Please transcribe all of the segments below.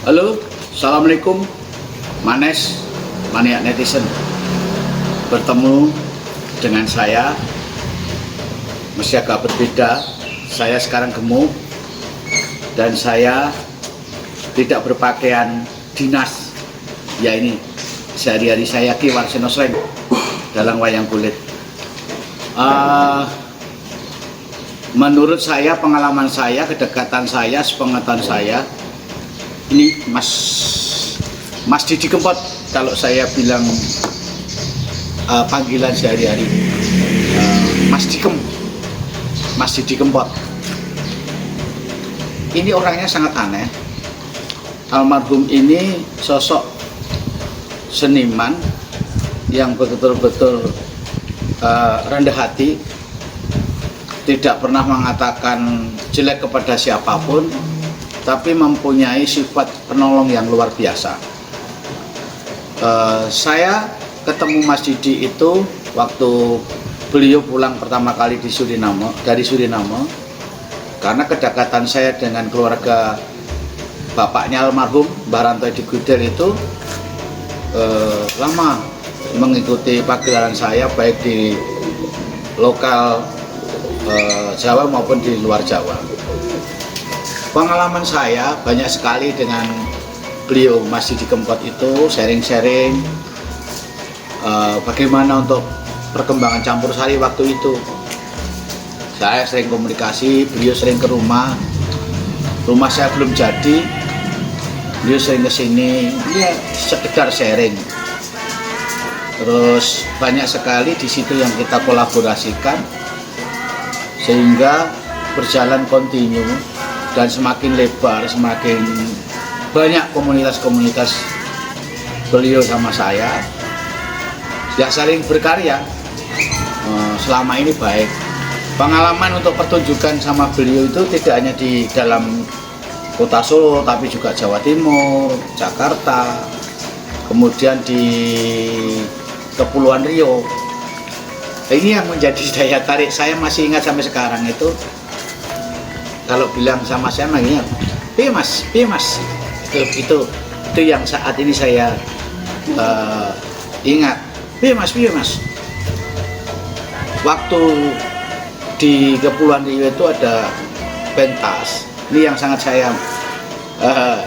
Halo, assalamualaikum, Manes, maniak netizen. Bertemu dengan saya, masih agak berbeda. Saya sekarang gemuk dan saya tidak berpakaian dinas. Ya ini, sehari-hari saya Ki Warsino Sreng dalam wayang kulit. Menurut saya, pengalaman saya, kedekatan saya, sepengetahuan saya, ini Mas Didi Kempot kalau saya bilang panggilan sehari-hari, Mas Didi Kempot. Ini orangnya sangat aneh. Almarhum ini sosok seniman yang betul-betul rendah hati, tidak pernah mengatakan jelek kepada siapapun, tapi mempunyai sifat penolong yang luar biasa. Saya ketemu Mas Didi itu waktu beliau pulang pertama kali dari Suriname, karena kedekatan saya dengan keluarga bapaknya almarhum Mbah Ranto di Gudel itu lama mengikuti pagelaran saya baik di lokal Jawa maupun di luar Jawa. Pengalaman saya banyak sekali dengan beliau Mas Didi Kempot itu, sharing-sharing bagaimana untuk perkembangan campur sari waktu itu. Saya sering komunikasi, beliau sering ke rumah saya belum jadi, beliau sering ke sini, ya sekedar sharing. Terus banyak sekali di situ yang kita kolaborasikan, sehingga berjalan kontinu dan semakin lebar, semakin banyak komunitas-komunitas beliau sama saya yang saling berkarya. Selama ini baik. Pengalaman untuk pertunjukan sama beliau itu tidak hanya di dalam kota Solo, tapi juga Jawa Timur, Jakarta, kemudian di Kepulauan Riau. Ini yang menjadi daya tarik saya, masih ingat sampai sekarang itu. Kalau bilang sama saya manggilnya, piye mas, itu yang saat ini saya ingat. Piye mas. Waktu di Kepulauan Riau itu ada pentas. Ini yang sangat saya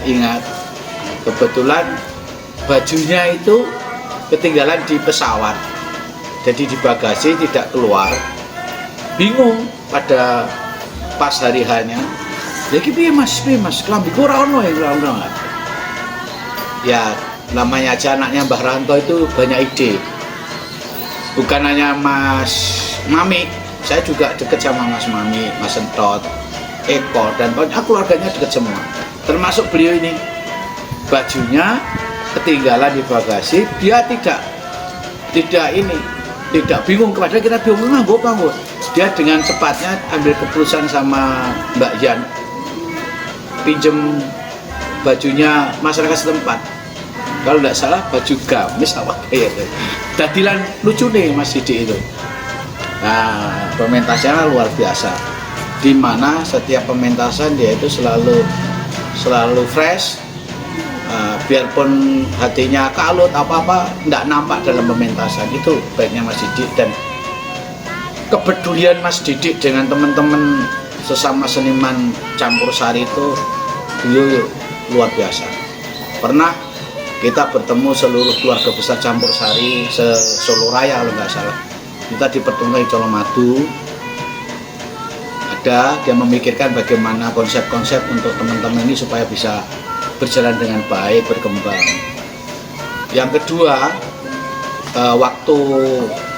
ingat. Kebetulan bajunya itu ketinggalan di pesawat. Jadi di bagasi tidak keluar, bingung pada pas hari hanya. Lagi piye mas, kelambi ora ono ya. Ya namanya aja anaknya Mbah Ranto itu banyak ide. Bukan hanya Mas Mami, saya juga deket sama Mas Mami, Mas Sentot, Eko, dan banyak keluarganya deket semua. Termasuk beliau ini, bajunya ketinggalan di bagasi, dia tidak bingung, kepada kita bingung nganggo. Dia dengan cepatnya ambil keputusan sama Mbak Yan, pinjem bajunya masyarakat setempat. Kalau tidak salah baju gamis apa kayak itu. Dadilan lucu nih Mas Didi itu. Nah, pementasannya luar biasa. Di mana setiap pementasan dia itu selalu fresh. Biarpun hatinya kalut apa-apa tidak nampak dalam pementasan. Itu baiknya Mas Didi, dan kepedulian Mas Didi dengan teman-teman sesama seniman campur sari itu beliau luar biasa. Pernah kita bertemu seluruh keluarga besar campur sari se-Solo Raya kalau nggak salah. Kita dipertemukan di Colomadu. Dia memikirkan bagaimana konsep-konsep untuk teman-teman ini supaya bisa berjalan dengan baik, berkembang. Yang kedua, waktu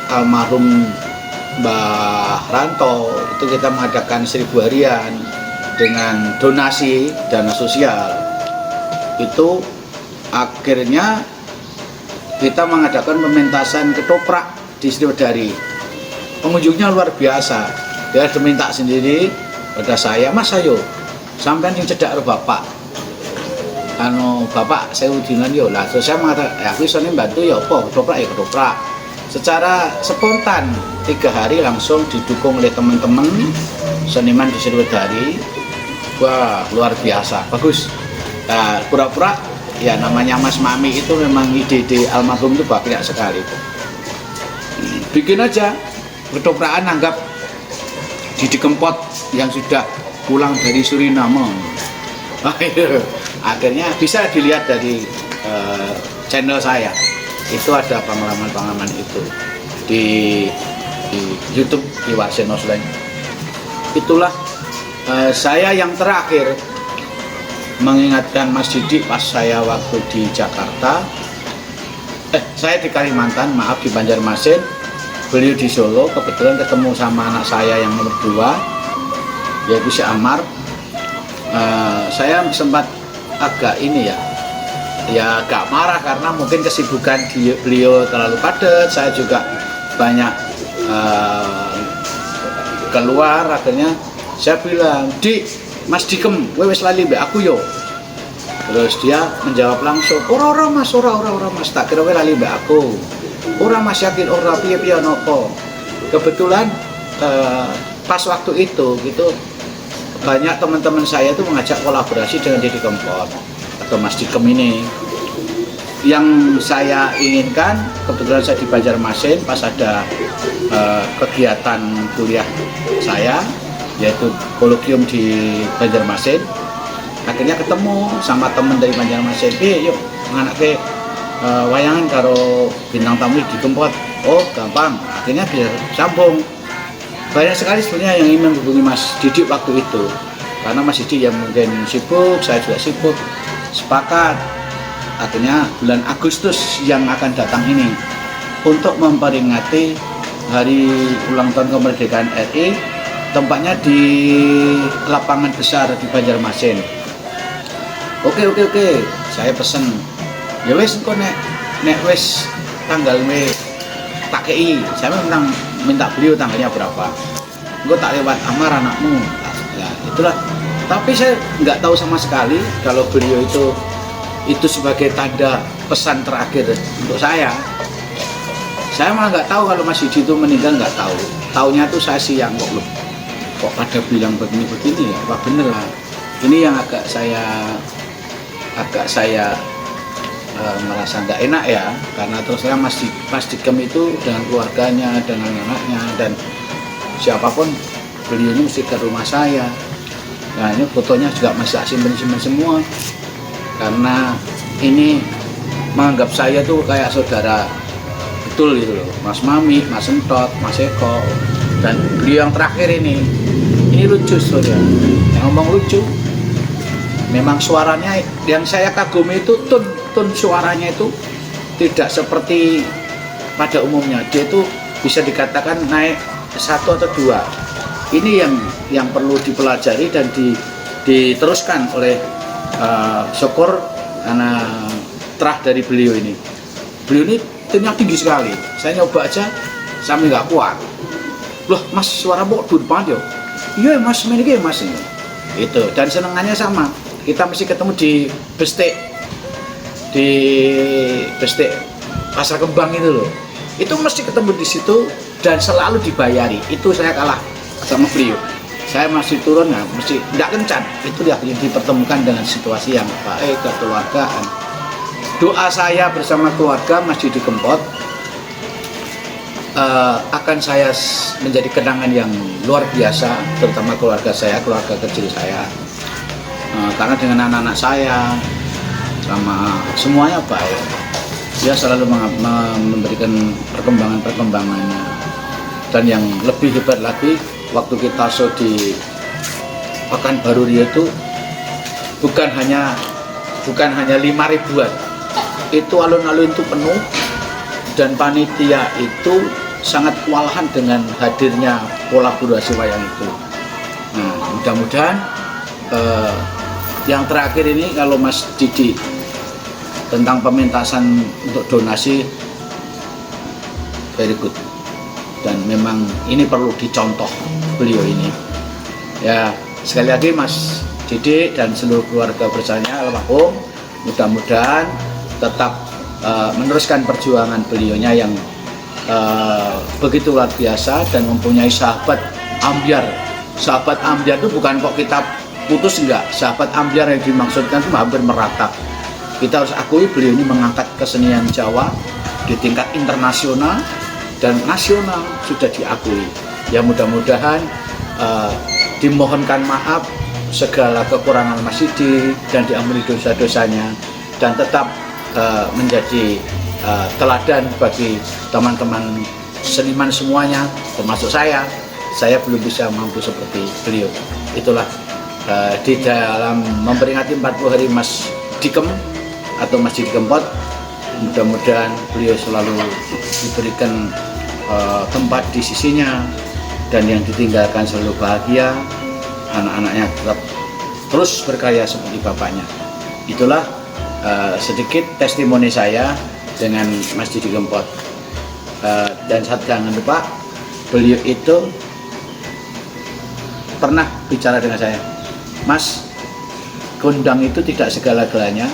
almarhum Mbah Ranto itu kita mengadakan 1000 harian dengan donasi dana sosial. Itu akhirnya kita mengadakan pementasan ketoprak di Sriwedari. Pengunjungnya luar biasa. Dia minta sendiri pada saya, mas ayo sampean yang cedak karo bapak. Bapak saya udinan yo lah. Terus saya mengatakan, aku bisa bantu ya apa, ketoprak. Secara spontan 3 hari langsung didukung oleh teman-teman seniman di Sriwedari. Wah luar biasa, bagus. Nah, pura-pura ya namanya Mas Mami itu memang ide-ide almarhum itu banyak sekali. Bikin aja ketopraan, anggap Didi Kempot yang sudah pulang dari Suriname. Akhirnya bisa dilihat dari channel saya. Itu ada pengalaman-pengalaman itu di YouTube di Warseno Slang. Itulah saya yang terakhir mengingatkan Mas Didi pas saya waktu di Jakarta, saya di Kalimantan, maaf, di Banjarmasin, beliau di Solo, kebetulan ketemu sama anak saya yang nomor 2, yaitu si Amar. Saya sempat agak ini ya agak marah karena mungkin kesibukan beliau terlalu padat, saya juga banyak keluar. Akhirnya saya bilang, "Di, Mas Dikem, wes lali mbak aku yo." Terus dia menjawab langsung, ora mas, ora mas, tak kira lali mbak aku. Ora mas, yakin ora, piye nopo. Kebetulan pas waktu itu gitu banyak teman-teman saya itu mengajak kolaborasi dengan Didi Kempot atau Mas Dikem ini. Yang saya inginkan, kebetulan saya di Banjarmasin pas ada kegiatan kuliah saya, yaitu kolokium di Banjarmasin. Akhirnya ketemu sama temen dari Banjarmasin, yuk nganake wayangan karo bintang tamu di Kempot. Oh gampang, akhirnya bisa sambung. Banyak sekali sebenarnya yang ingin menghubungi Mas Didi waktu itu, karena Mas Didi yang mungkin sibuk, saya juga sibuk. Sepakat, akhirnya bulan Agustus yang akan datang ini untuk memperingati hari ulang tahun kemerdekaan RI, tempatnya di lapangan besar di Banjarmasin. Oke, saya pesen. Ya wes engko nek wes tanggal tak kei. Saya memang minta beliau tanggalnya berapa. Engko tak lewat Amar anakmu. Ya, itulah. Tapi saya nggak tahu sama sekali kalau beliau itu sebagai tanda pesan terakhir untuk saya. Saya malah nggak tahu kalau Mas Didi itu meninggal, nggak tahu. Taunya tuh saya siang kok pada bilang begini ya, apa bener lah. Ini yang agak saya merasa nggak enak ya, karena terus terang Mas Dikem itu dengan keluarganya, dengan anaknya dan siapapun, beliau ini mesti ke rumah saya. Nah ini fotonya juga masih simpen semua, karena ini menganggap saya tuh kayak saudara betul gitu loh. Mas Mami, Mas Entot, Mas Eko, dan beliau yang terakhir ini lucu saudara, yang ngomong lucu. Memang suaranya yang saya kagumi itu tone suaranya itu tidak seperti pada umumnya. Dia itu bisa dikatakan naik 1 atau 2. Ini yang perlu dipelajari dan diteruskan oleh syukur karena terah dari beliau ini. Beliau ini tonnya tinggi sekali. Saya nyoba aja sampai nggak kuat. Loh Mas, suara kok depan yo? Iya Mas, ini Mas ini. Itu, dan senengannya sama. Kita mesti ketemu di Bestek Pasar Kembang itu loh. Itu mesti ketemu di situ dan selalu dibayari. Itu saya kalah sama beliau. Saya masih turun, mesti tidak kencan. Itu yang dipertemukan dengan situasi yang baik, kekeluargaan. Doa saya bersama keluarga Mas Didi Kempot akan saya menjadi kenangan yang luar biasa, terutama keluarga saya, keluarga kecil saya. Karena dengan anak-anak saya sama semuanya baik, dia selalu memberikan perkembangannya. Dan yang lebih hebat lagi, waktu kita show di Pekanbaru Riau itu bukan hanya 5.000-an, itu alun-alun itu penuh, dan panitia itu sangat kewalahan dengan hadirnya kolaborasi wayang itu. Nah, mudah-mudahan yang terakhir ini kalau Mas Didi tentang pementasan untuk donasi very good, dan memang ini perlu dicontoh beliau ini ya. Sekali lagi Mas Didi dan seluruh keluarga bersama almarhum mudah-mudahan tetap meneruskan perjuangan beliaunya yang begitu luar biasa dan mempunyai sahabat ambyar. Sahabat ambyar itu bukan kok kita putus enggak. Sahabat ambyar yang dimaksudkan itu hampir merata. Kita harus akui beliau ini mengangkat kesenian Jawa di tingkat internasional dan nasional sudah diakui. Ya mudah-mudahan dimohonkan maaf segala kekurangan Mas Didi dan diampuni dosa-dosanya dan tetap menjadi teladan bagi teman-teman seniman semuanya termasuk saya belum bisa mampu seperti beliau. Itulah di dalam memperingati 40 hari Mas Dikem atau Mas Didi Kempot, mudah-mudahan beliau selalu diberikan tempat di sisinya dan yang ditinggalkan selalu bahagia, anak-anaknya tetap terus berkarya seperti bapaknya. Itulah sedikit testimoni saya dengan Mas Didi Kempot. Dan jangan lupa beliau itu pernah bicara dengan saya, Mas, kondang itu tidak segala-galanya,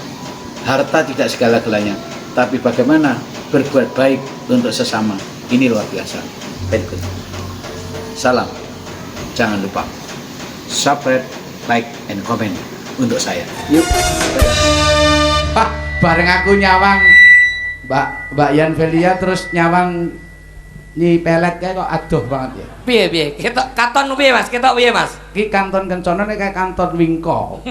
harta tidak segala-galanya, tapi bagaimana berbuat baik untuk sesama, ini luar biasa. Very good. Salam, jangan lupa subscribe, like, and comment untuk saya. Yuk. Pak, bareng aku nyawang Mbak Yan Velia terus nyawang nyi pelet kayak kok aduh banget ya. Piye ketok katon piye Mas, ketok piye Mas? Ki kanton kencana nek kayak kanton wingko.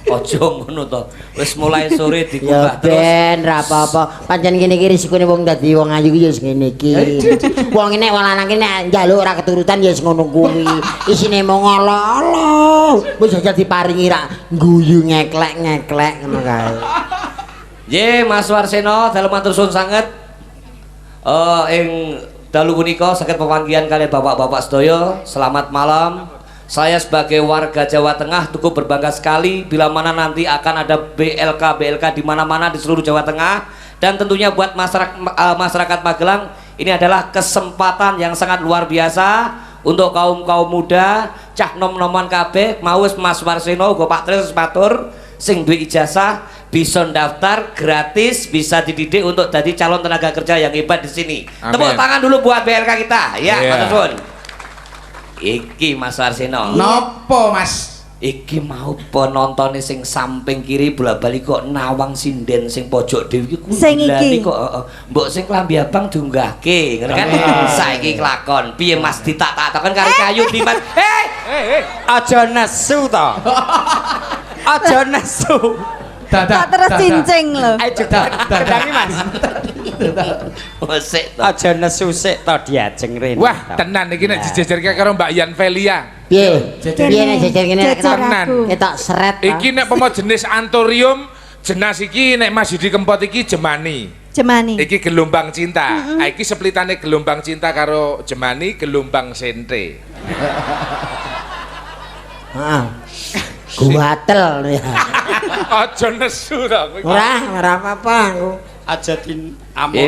Aja ngono to. Wis mulai sore Ya digubah terus. ben ra apa-apa. Pancen kene iki risikone wong dadi wong ayu ki ya ngene iki. Wong nek wong lanang ki nek njaluk ora keturutan ya ngono kuwi. Isine mung olo-olo. Wis aja diparingi ra guyu ngeklek-ngeklek ngono kae. Ye Mas Warseno dalem matur suwun sanget. Ing dalu punika saged pepanggihan kalian bapak-bapak sedaya. Selamat malam. Saya sebagai warga Jawa Tengah cukup berbangga sekali bila mana nanti akan ada BLK di mana-mana di seluruh Jawa Tengah, dan tentunya buat masyarakat Magelang ini adalah kesempatan yang sangat luar biasa untuk kaum muda cah nom-noman kabeh mau wis Mas Warseno uga Pak Tris matur sing duwe ijazah bisa daftar gratis, bisa dididik untuk jadi calon tenaga kerja yang hebat di sini. Amin. Tepuk tangan dulu buat BLK kita ya. Yeah. Matur suwun. Iki Mas Warseno. Nopo Mas? Iki mau penonton sing samping kiri bola-bali kok nawang sinden sing pojok dhewe iki kundilane kok mbok sing klambi abang diunggahke ngono kan. Saiki kelakon piye Mas ditak-takon karo kayu di Mas. Aja nesu to. Aja nesu. Tak terus cincing lho. Ayo dadangi Mas. Wesik to. Aja nesu sik to diajeng rene. Wah, tenan iki nek dijejerke karo Mbak Yan Velia. Piye? Piye nek jejer kene Tenan. ketok seret. Iki nek pomo jenis antorium, jenas iki nek Mas Didi Kempot iki Jemani. Jemani. Iki gelombang cinta. Iki seplitane gelombang cinta karo Jemani, gelombang sente. Heeh. Guatel ya. Aja nesu to kowe. Ora apa-apa aku. Aja din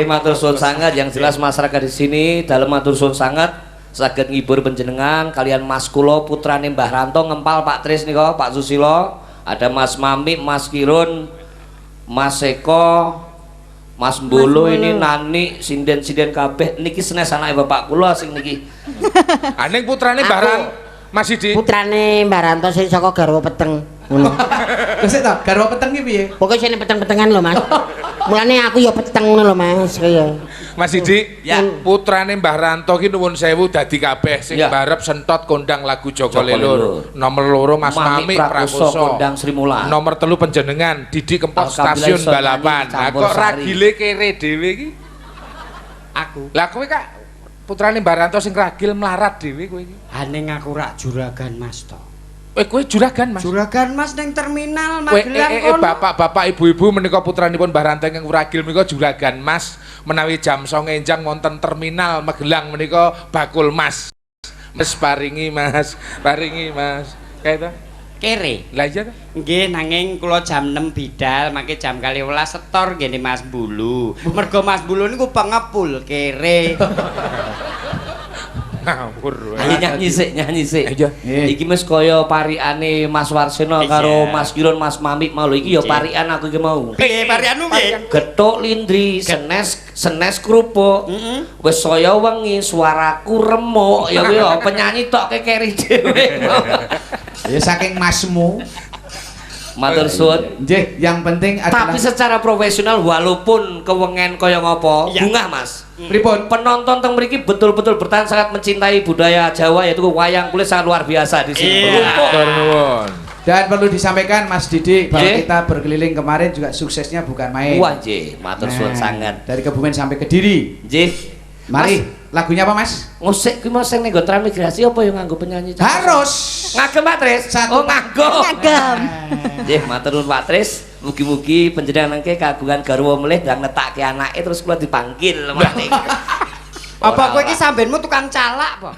Matur suwun sangat, yang jelas masyarakat di sini dalam matur suwun sangat saged ngibur panjenengan kalian Mas kula putrane Mbah Ranto ngempal Pak Tris nika, Pak Susilo, ada Mas Mami, Mas Kirun, Mas Eko, Mas Mbolo ini Nani sinden-sinden kabeh niki senes anake bapak kula sing niki. Aning putrane Mbah Mas Didi. Putrane Mbak Ranto sing saka garwa peteng. Ngono. Wis ta, garwa peteng ki piye? Pokoke sing peteng-petengan lho Mas. Mulane aku ya peteng ngono lho Mas kaya. Mas Didi, Ya. putrane Mbah Ranto ki nuwun sewu dadi kabeh sing Ya. barep sentot kondang lagu Joko Joko Lelur. Lelur. Nomor loro Mas Mami Prakoso Prakoso. kondang Sri Mulat. Nomor telu panjenengan Didi Kempot Alhamdulillah stasiun iso balapan. nyanyi Lah campur kok sari. ragile kere dhewe iki? aku. Lah kowe kak putrane Mbah Ranto sing ragil melarat dhewe kowe iki. Haning aku rak juragan Mas to. Kowe juragan Mas. Juragan Mas ning terminal Kowe Magelang kono. bapak-bapak ibu-ibu menika putranipun Mbah Ranto ingkang ragil menika juragan Mas menawi jam 09.00 enjang wonten terminal Magelang menika bakul Mas. Mas paringi Mas. Kae to? Kere. Lah iya to? Nggih nanging kula jam 6 bidal mangke jam 12 setor ngene Mas Bulu. Mergo Mas Bulu niku pengepul kere. Ngawur. Nyanyi sik. Ayo. Iki mes kaya pariane Mas Warseno karo Mas Kirun, Mas Mamik mau lho iki ya parian aku iki mau. Piye parianmu piye? Gethuk lindri, senes krupuk. Wis saya wengi suaraku remuk ya kuwi ya penyanyi tok kekeri dhewe. Ya saking masmu. Matur suwun. Nggih, yang penting adalah Tapi secara profesional walaupun kewengen kaya ngopo, bunga Mas. pripun? Penonton teng mriki betul-betul bertahan sangat mencintai budaya Jawa yaitu wayang kulit sangat luar biasa di sini. Beruntung. Matur nuwun. Dan perlu disampaikan Mas Didik bahwa Nggih. kita berkeliling kemarin juga suksesnya bukan main. Wah, nggih, matur suwun Nah, sangat. Dari Kebumen sampai Kediri. Nggih. Mari, lagunya apa Mas? Musik kuwi Mas sing nego transmigrasi apa yang nganggo penyanyi? Harus. Ngagem Pak Tris. Satu. Oh, nganggo. Ngagem. Nggih, matur nuwun Pak Tris. Mugi-mugi panjenengan nangke kagungan garwa melih ndang netake anake terus kula dipanggil maning. Apa kowe iki sampeanmu tukang calak apa?